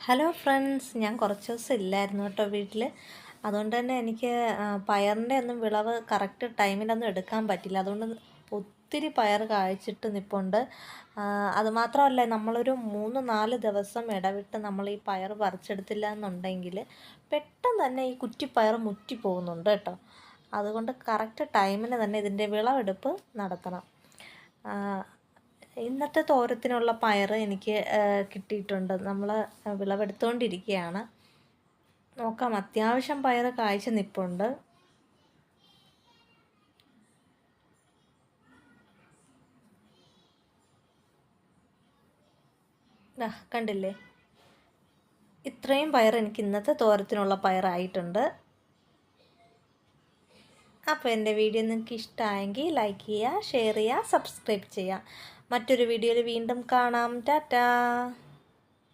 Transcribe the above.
Hello friends, ഞാൻ കുറച്ച് ദിവസം ഇല്ലായിരുന്നു കേട്ടോ വീട്ടിൽ. അതുകൊണ്ട് തന്നെ എനിക്ക് പയറിൻ്റെ ഒന്നും വിളവ് കറക്റ്റ് ടൈമിലൊന്നും എടുക്കാൻ പറ്റില്ല. അതുകൊണ്ട് ഒത്തിരി പയർ കായ്ച്ചിട്ട് നിൽപ്പുണ്ട്. അതുമാത്രമല്ല, നമ്മളൊരു 3-4 ദിവസം ഇടവിട്ട് നമ്മൾ ഈ പയർ പറിച്ചെടുത്തില്ല എന്നുണ്ടെങ്കിൽ പെട്ടെന്ന് തന്നെ ഈ കുറ്റിപ്പയർ മുറ്റി പോകുന്നുണ്ട് കേട്ടോ. അതുകൊണ്ട് കറക്റ്റ് ടൈമിന് തന്നെ ഇതിൻ്റെ വിളവെടുപ്പ് നടത്തണം. ഇന്നത്തെ തോരത്തിനുള്ള പയർ എനിക്ക് കിട്ടിയിട്ടുണ്ട്. നമ്മൾ വിളവെടുത്തുകൊണ്ടിരിക്കുകയാണ്. നോക്കാം, അത്യാവശ്യം പയർ കായ്ച്ച് നിൽപ്പുണ്ട്. കണ്ടില്ലേ, ഇത്രയും പയർ എനിക്ക് ഇന്നത്തെ തോരത്തിനുള്ള പയറായിട്ടുണ്ട്. അപ്പോൾ എൻ്റെ വീഡിയോ നിങ്ങൾക്ക് ഇഷ്ടമായെങ്കിൽ ലൈക്ക് ചെയ്യുക, ഷെയർ ചെയ്യുക, സബ്സ്ക്രൈബ് ചെയ്യുക. മറ്റൊരു വീഡിയോയിൽ വീണ്ടും കാണാം. ടാറ്റാ.